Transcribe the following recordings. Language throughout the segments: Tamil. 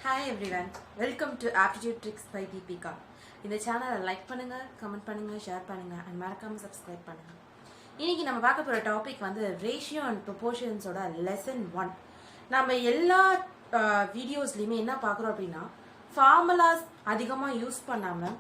Hi everyone, welcome to Aptitude Tricks by Deepika. இந்த சேனலை லைக் பண்ணுங்க, கமெண்ட் பண்ணுங்க, ஷேர் பண்ணுங்க and மறக்காம சப்ஸ்கிரைப் பண்ணுங்க. இன்னைக்கு நம்ம பார்க்க போற டாபிக் வந்து ரேஷியோ அண்ட் ப்ரொபோர்ஷன்ஸோட லெசன் 1. நம்ம எல்லா வீடியோஸ்லயுமே என்ன பார்க்குறோம் அப்படின்னா ஃபார்முலாஸ் அதிகமாக யூஸ் பண்ணாம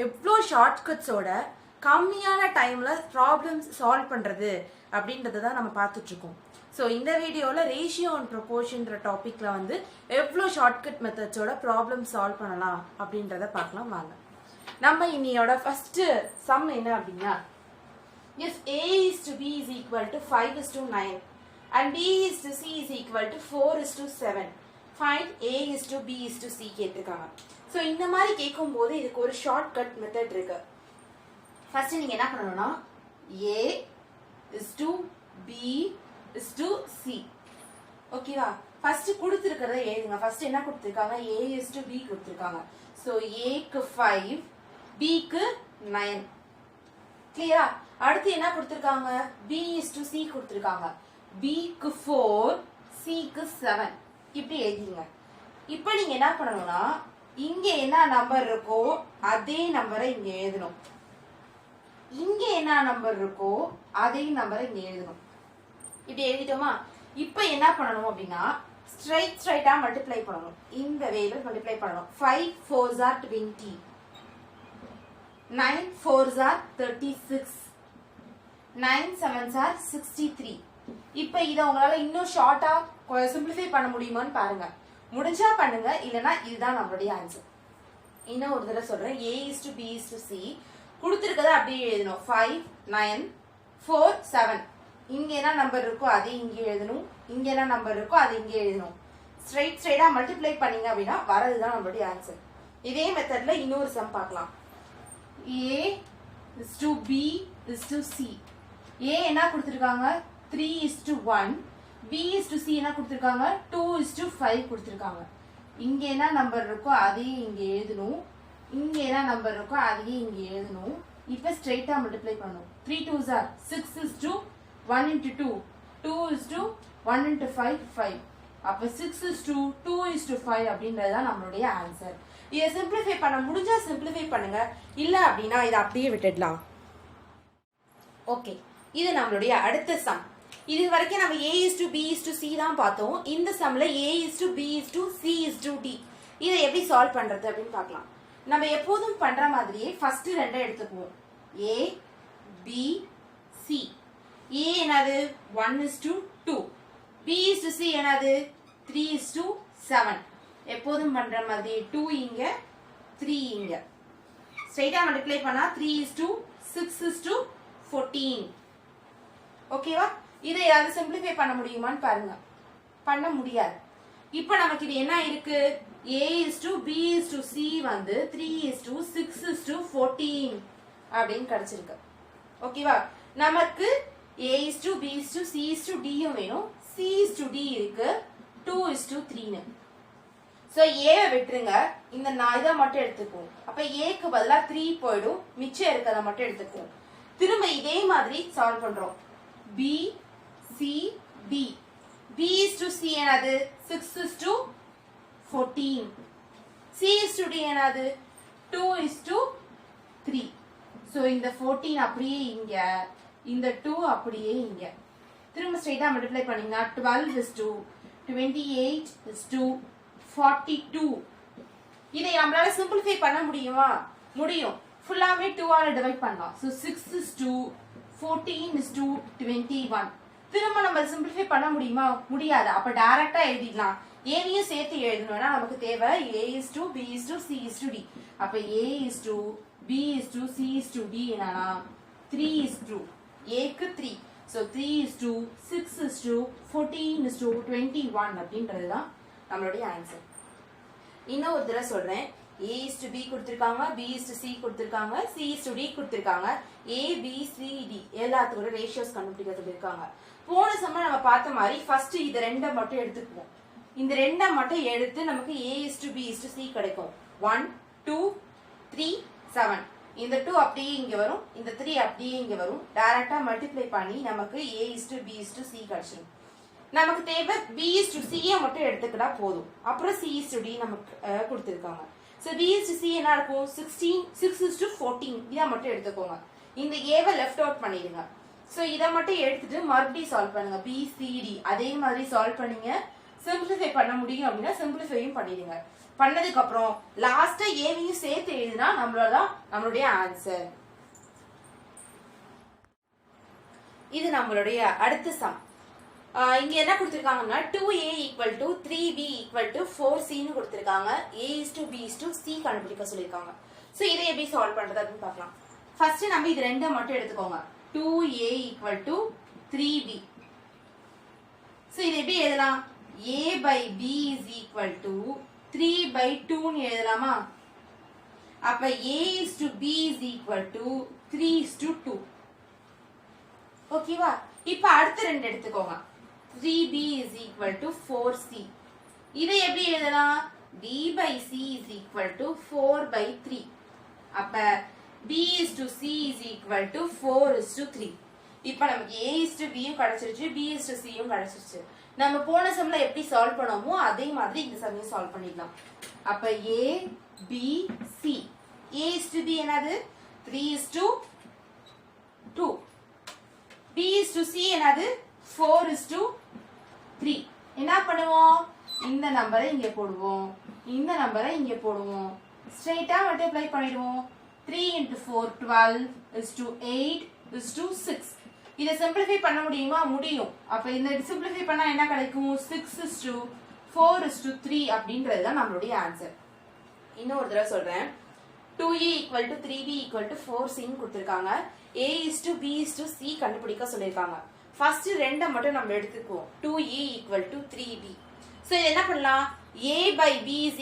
எவ்வளோ ஷார்ட்கட்ஸோட கம்மியான டைம்ல ப்ராப்ளம்ஸ் சால்வ் பண்றது அப்படின்றத தான் நம்ம பார்த்துட்டு இருக்கோம். ஸோ இந்த வீடியோவில் ரேஷியோ அண்ட் ப்ரொபோர்ஷன்ற டாப்பிக்கில் வந்து எவ்வளோ ஷார்ட்கட் மெத்தட்ஸோட ப்ராப்ளம் சால்வ் பண்ணலாம் அப்படின்றத பார்க்கலாம் வாங்க. நம்ம இன்னையோட ஃபஸ்ட்டு சம் என்ன அப்படின்னா, if a is to b is equal to 5 is to 9 and b is to c is equal to 4 is to 7, find a is to b is to c கேட்டிருக்காங்க. ஸோ இந்த மாதிரி கேட்கும்போது இதுக்கு ஒரு ஷார்ட்கட் மெத்தட் இருக்கு. ஃபர்ஸ்ட் நீங்கள் என்ன பண்ணணும்னா a is to b is to c. ஓகேவா? ஃபர்ஸ்ட் கொடுத்துருக்கிறத எழுதுங்க. ஃபர்ஸ்ட் என்ன கொடுத்துருக்காங்க, a is to b கொடுத்துருக்காங்க. ஸோ ஏக்கு 5, bக்கு 9. கிளியரா? அடுத்து என்ன கொடுத்துருக்காங்க, b is to c கொடுத்துருக்காங்க. bக்கு 4, cக்கு 7. இப்படி எழுதிங்க. இப்போ நீங்க என்ன பண்ணணும்னா இங்க என்ன நம்பர் இருக்கோ அதே நம்பரை இங்க எழுதணும். இங்க என்ன நம்பர் இருக்கோ அதே நம்பரை இங்க எழுதணும். இப்படி எழுதிட்டோமா? இப்போ என்ன பண்ணணும் அப்படின்னா ஸ்ட்ரைட்டா மல்டிப்ளை பண்ணணும். இந்த வேல மல்டிப்ளை பண்ணணும். 5 4s are 20, 9 4s are 36, 9 7s are 63. இப்போ இதை உங்களால இன்னும் ஷார்ட்டா சிம்பிளிஃபை பண்ண முடியுமான்னு பாருங்க. முடிஞ்சா பண்ணுங்க, இல்லைன்னா இதுதான் நம்மளுடைய ஆன்சர். இன்னும் ஒரு தடவை சொல்றேன், a is to b is to c கொடுத்துருக்கத அப்படியே எழுதணும். 5 9 4 7. இங்க என்ன நம்பர் இருக்கோ அதே இங்கே எழுதணும். இங்க என்ன நம்பர் இருக்கோ அது இங்கே எழுதணும். ஸ்ட்ரைட்டா மல்டிப்ளை பண்ணீங்க அப்படின்னா வரதுதான் நம்மளுடைய ஆன்சர். இதே மெத்தட்ல இன்னொரு சம் பார்க்கலாம். a is to b is to c. a என்ன கொடுத்திருக்காங்க, 3 is to 1. b is to c என்ன கொடுத்திருக்காங்க, 2 is to 5 கொடுத்திருக்காங்க. இங்க என்ன நம்பர் இருக்கோ அதையும் இங்க எழுதணும். இங்க என்ன நம்பர் இருக்கோ அதையும் இங்க எழுதணும். இப்ப ஸ்ட்ரைட்டா மல்டிப்ளை பண்ணணும். 3 2s are 6 is to 1 into 2, 2 is to 1 into 5, 5. அப்ப 6 is to 2 is to 5 அப்படின்றதுதான் நம்மளுடைய ஆன்சர். இதை சிம்பிளிஃபை பண்ண முடிஞ்சா சிம்பிளிஃபை பண்ணுங்க, இல்ல அப்படின்னா இதை அப்படியே விட்டுடலாம். ஓகே, இது நம்மளுடைய அடுத்த சம். இது வரைக்கும் நம்ம a is to b is to c தான் பார்த்தோம். இந்த சம்ல a is to b is to c is to d. இதை எப்படி சால்வ் பண்றது அப்படின்னு பார்க்கலாம். நம்ம எப்போதும் பண்ற மாதிரியே ஃபர்ஸ்ட் ரெண்டை எடுத்துக்குவோம். a b c. a என்னது 1 is to 2, b is to c என்னது 3 is to 7. எப்போதும் பண்ற மாதிரி 2 இங்க 3 இங்க. ஸ்ட்ரைட்டா மல்டிப்ளை பண்ணா 3 is to 6 is to 14. ஓகேவா? இதை யாராவது சிம்பிளிஃபை பண்ண முடியுமான்னு பாருங்க. பண்ண முடியாது. இப்போ நமக்கு இது என்ன இருக்கு, a is to b is to c வந்து 3 is to 6 is to 14 அப்படின்னு கிடைச்சிருக்கு. ஓகேவா? நமக்கு a is to b is to c is to d வேணும். c is to d இருக்கு, 2 is to 3. சோ a விட்டுருங்க, இந்த இதை மட்டும் எடுத்துக்குவோம். அப்ப a க்கு பதிலா 3 போய்டும், மிச்சம் இருக்கறத மட்டும் எடுத்துக்குவோம். திரும்ப இதே மாதிரி சால்வ் பண்றோம். b c d. b is to c என்னது 6 is to 14, c is to d என்னது 2 is to 3. சோ இந்த 14 அப்படியே இங்க, இந்த 2 அப்படியே இங்க. திரும்ப ஸ்ட்ரைட்டா மல்டிப்ளை பண்ணீங்கன்னா 12 is to 28 is to 42. இதை நம்மளால சிம்பிளிஃபை பண்ண முடியுமா? முடியும். ஃபுல்லாவே 2 ஆல டிவைட் பண்ணலாம். So 6 is to 14 is to 21. திரும்ப நம்ம சிம்பிளிஃபை பண்ண முடியுமா? முடியாது. அப்ப டைரக்டா எழுதிடலாம். ஏவையும் சேர்த்து எழுதணும்னா நமக்கு தேவை a is to b is to c is to d. அப்ப a is to b is to c is to d என்னன்னா 3 is to a க்கு 3. so 3 is to 6 is to 14 is to 21 அப்படின்றதுதான் நம்மளுடைய ஆன்சர். இன்னும் ஒரு தடவை சொல்றேன். a is to b கொடுத்திருக்காங்க, b is to c கொடுத்திருக்காங்க, c is to d கொடுத்திருக்காங்க. a b c d எல்லாத்துக்கும் ரேஷியோஸ் கண்டுபிடிக்க சொல்லிருக்காங்க. போன சம நம்ம பார்த்த மாதிரி ஃபர்ஸ்ட் இது ரெண்டை மட்டும் எடுத்துக்குவோம். இந்த ரெண்டை மட்டும் எடுத்து நமக்கு a is to b is to c கிடைக்கும். 1 2 3 7. இந்த 2 அப்படியே இங்க வரும், இந்த 3 அப்படியே இங்க வரும். டைரக்டா மல்டிப்ளை பண்ணி நமக்கு a is to b is to c கிடைச்சிடும். நமக்கு தேவை b is to c மட்டும் எடுத்துக்கிட்டா போதும். அப்புறம் c is to d நமக்கு கொடுத்திருக்காங்க. So b is to c என்ன இருக்கும்? 16 6 is to 14 இத மட்டும் எடுத்துக்கோங்க. இந்த a வை லெஃப்ட் அவுட் பண்ணிடுங்க. So இத மட்டும் எடுத்துட்டு மறுபடியும் சால்வ் பண்ணுங்க. b c d அதே மாதிரி சால்வ் பண்ணீங்க. சிம்பிளிஃபை பண்ண முடியும் அப்படினா சிம்பிளிஃபையும் பண்ணிடுங்க. பண்ணதுக்கு அப்புறம் லாஸ்டா a வையும் சேர்த்து எழுதினா நம்மளுடைய ஆன்சர். இது நம்மளுடைய அடுத்த சம். இங்க என்ன கொடுத்திருக்காங்கன்னா 2a = 3b = 4c னு கொடுத்திருக்காங்க. a is to b is to c கண்டுபிடிக்க சொல்லிருக்காங்க. சோ இதை எப்படி சால்வ் பண்றது அப்படினு பார்க்கலாம். ஃபர்ஸ்ட் நம்ம இது ரெண்ட மட்டும் எடுத்துக்கோங்க. 2a = 3b. சோ இதை எப்படி எழுதலாம்? a/b = 3/2 னு எழுதலாமா? அப்ப a is to b = 3:2. ஓகேவா? இப்போ அடுத்து ரெண்டு எடுத்துக்கோங்க. 3b = 4c. இதை எப்படி எழுதலாம்? b/c = 4/3. அப்ப b is to c = 4:3. இப்போ நமக்கு a is to b யும் கிடைச்சிருச்சு, b is to c யும் கிடைச்சிருச்சு. நம்ம போன சம்ல எப்படி சால்வ் பண்ணோமோ அதே மாதிரி இந்த சம்மையும் சால்வ் பண்ணிடலாம். அப்ப a b c. a is to b என்னது? 3:2. b is to c என்னது? 4:3. என்ன பண்ணுவோம்? இந்த நம்பரை இங்க போடுவோம், இந்த நம்பரை இங்க போடுவோம். ஸ்ட்ரைட்டா மல்டிப்ளை பண்ணிடுவோம். 3 × 4 12 8 6. இதை சிம்பிளிஃபை பண்ண முடியுமா? முடியும். அப்ப இந்த சிம்பிளிஃபை பண்ணா என்ன கிடைக்கும்? 6:4:3 அப்படின்றது தான் நம்மளுடைய ஆன்சர். இன்னொரு தடவை சொல்றேன். 2a = 3b = 4c னு கொடுத்திருக்காங்க. a is to b is to c கண்டுபிடிக்க சொல்லிருக்காங்க. ஃபர்ஸ்ட் ரெண்ட மட்டும் நம்ம எடுத்துக்குவோம். 2a = 3b. சோ என்ன பண்ணலாம்? a/b =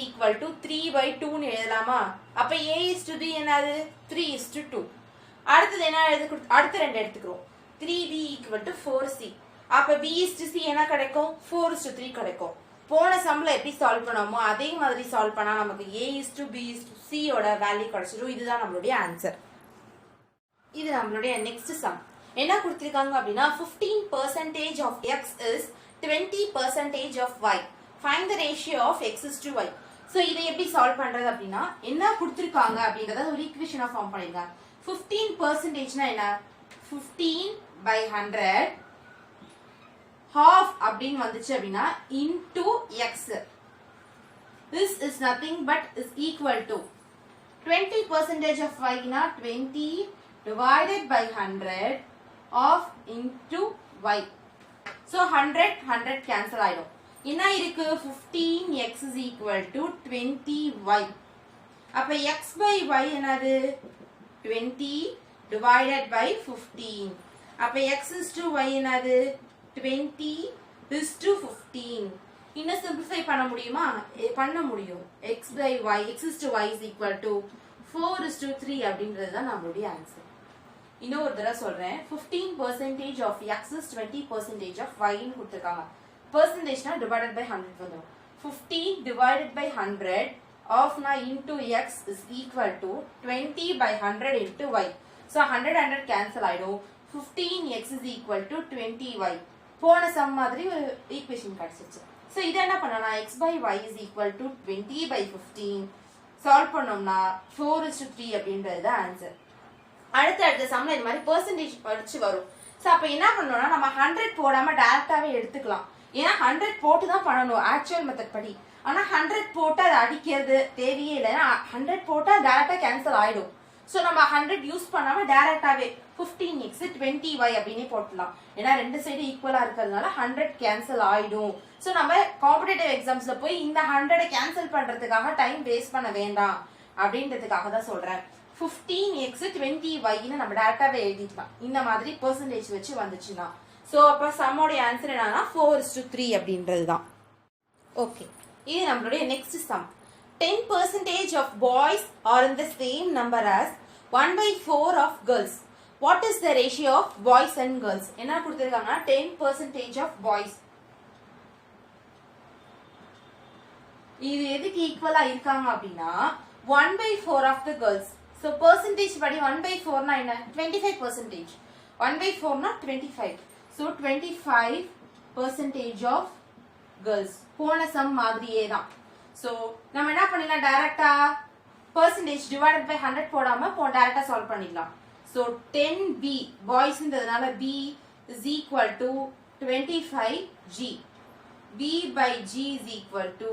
3/2 னு எழுதலாமா? அப்ப a is to b என்னது? 3:2. அடுத்து என்ன அடுத்து ரெண்டு எடுத்துக்கிறோம். 3b = 4c. அப்ப b is to c என்ன கிடைக்கும்? 4:3 கிடைக்கும். போன சம்ல எப்படி சால்வ் பண்ணோமோ அதே மாதிரி சால்வ் பண்ணா நமக்கு a is to b is to c ஓட வேல்யூ கிடைச்சிரும். இதுதான் நம்மளுடைய ஆன்சர். இது நம்மளுடைய நெக்ஸ்ட் சம். என்ன கொடுத்திருக்காங்க அப்படினா 15% of x is 20% of y. Find the ratio of x is to y. So இதை எப்படி சால்வ் பண்றது அப்படினா என்ன கொடுத்திருக்காங்க அப்படிங்கறத ஒரு ஈக்குவேஷனா ஃபார்ம் பண்ணிருங்க. 15% னா என்ன? 15/100 half அப்படின்னு வந்துச்சு அப்படினா into x. This is nothing but is equal to 20% of y na 20 divided by 100 of into y. So 100 cancel ஆயிடும். என்ன இருக்கு? 15x is equal to 20y. அப்ப x by y என்னது? 20 divided by 15. அப்ப x is to y என்னது? 20 is to 15. இன்னும் சிம்பிளிஃபை பண்ண முடியுமா? பண்ண முடியும். x by y, x is to y is equal to 4:3 அப்படின்றது தான் நம்மளுடைய ஆன்சர். இன்னொரு தடவை சொல்றேன். 15% of x is 20% of y ன்னு கொடுத்திருக்காங்க. பெர்சன்டேஜ்னா டிவைடட் பை 100 வந்துரும். 15 divided by 100 of na into x is equal to 20/100 into y. So 100 cancel ஆயிடும். 15x is equal to 20y. போன சம் மாதிரி ஒரு ஈக்குவேஷன் கிடைச்சிருச்சு. சோ இத என்ன பண்ணலாம்? x by y is equal to 20/15. Solve பண்ணோம்னா 4:3 அப்படின்றது தான் ஆன்சர். அடுத்த சம்ல இந்த மாதிரி பெர்சன்டேஜ் வச்சு வரும். சோ அப்ப என்ன பண்ணனும்னா நம்ம 100 போடாம டைரக்டாவே எடுத்துக்கலாம். ஏன்னா 100 போட்டு தான் பண்ணணும் ஆக்சுவல் மெத்தட் படி. ஆனா 100 போட்டு அதை அடிக்கிறது தேவையே இல்லை. 100 போட்டா டைரக்டா கேன்சல் ஆயிடும். சோ நம்ம 100 யூஸ் பண்ணாம டைரக்டாவே 15x 20y அப்படினே போடலாம். ஏன்னா ரெண்டு சைடு ஈக்குவலா இருக்கிறதுனால 100 கேன்சல் ஆயிடும். சோ நம்ம காம்படிட்டிவ் எக்ஸாம்ஸ்ல போய் இந்த 100 கேன்சல் பண்றதுக்காக டைம் வேஸ்ட் பண்ண வேண்டாம் அப்படின்றதுக்காக தான் சொல்றேன். 15x 20y ன்னு நம்ம டைரக்டாவே எழுதிக்கலாம். இந்த மாதிரி பெர்சன்டேஜ் வச்சு வந்துச்சுனா. சோ அப்ப சம்மோட ஆன்சர் என்னன்னா 4:3 அப்படின்றது தான். ஓகே, இது நம்மளுடைய next sum. 10% of boys are in the same number as 1/4 of girls. What is the ratio of boys and girls? என்ன கொடுத்திருக்காங்கன்னா 10% of boys. இது எதுக்கு ஈக்குவலா இருக்காங்க அப்படின்னா 1/4 of the girls. So percentage படி 1/4 னா என்ன? 25%. 1/4 னா 25. So 25 percentage of girls. போன sum மாதிரியே தான். So நம்ம என்ன பண்ணிடலாம், டைரக்டா percentage divided by 100 போடாம டைரக்டா சால்வ் பண்ணிடலாம். So 10b boysன்றதுனால b is equal to 25g. b by g is equal to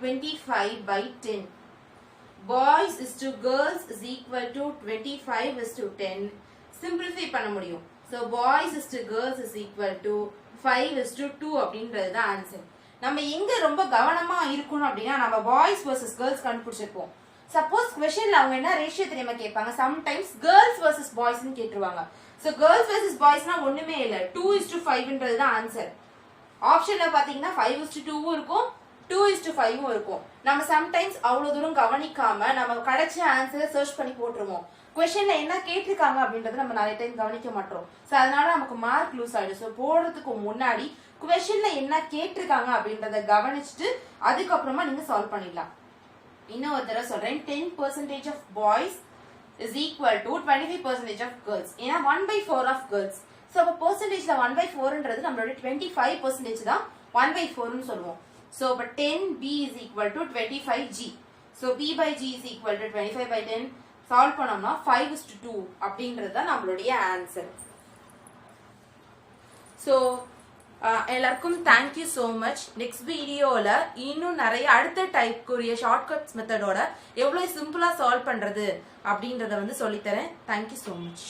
25 by 10. Boys is to girls is equal to 25 is to 10. Simplify பண்ண முடியும். So boys is to girls is equal to 5 is to 2 அப்படின்றது தான் ஆன்சர். நம்ம எங்க ரொம்ப கவனமா இருக்கணும் அப்படின்னா நம்ம பாய்ஸ் vs கேர்ள்ஸ் கண்டுபிடிச்சிருப்போம். சப்போஸ் क्वेश्चनல அவங்க என்ன ரேஷியோ தெரியுமா கேட்பாங்க, சம்டைம்ஸ் கேர்ள்ஸ் vs பாய்ஸ் னு கேட்றுவாங்க. சோ கேர்ள்ஸ் vs பாய்ஸ்னா ஒண்ணுமே இல்ல, 2:5ன்றது தான் ஆன்சர். ஆப்ஷன்ல பாத்தீங்கன்னா 5:2 இருக்கும், 2:5 இருக்கும். நம்ம சம்டைம்ஸ் அவ்வளவு தூரம் கவனிக்காம நம்ம கிடைச்ச ஆன்சரை சர்ச் பண்ணி போட்டுருவோம். क्वेश्चनல என்ன கேட்டிருக்காங்க அப்படின்றது நம்ம நிறைய டைம் கவனிக்க மாட்டோம். சோ அதனால நமக்கு மார்க் லூஸ் ஆயிடும். சோ போறதுக்கு முன்னாடி क्वेश्चनல என்ன கேட்டிருக்காங்க அப்படின்றத கவனிச்சிட்டு அதுக்கு அப்புறமா நீங்க சால்வ் பண்ணிடலாம். இன்னும் ஒரு தடவை சொல்றேன், 10% of boys is equal to 25% of girls. ஏன்னா 1/4 of girls. சோ அப்ப percentageல 1/4ன்றது நம்மளோட 25% தான் 1/4 னு சொல்லுவோம். So but 10b is equal to 25g. So b by g is equal to 25 by 10. Solve பண்ணோம்னா 5:2 அப்படின்றது தான் நம்மளுடைய ஆன்சர். ஸோ எல்லாருக்கும் தேங்க்யூ ஸோ மச். நெக்ஸ்ட் வீடியோவில் இன்னும் நிறைய அடுத்த டைப்க்குரிய ஷார்ட்கட்ஸ் மெத்தடோட எவ்வளோ சிம்பிளாக சால்வ் பண்ணுறது அப்படின்றத சொல்லித்தரேன். Thank you so much.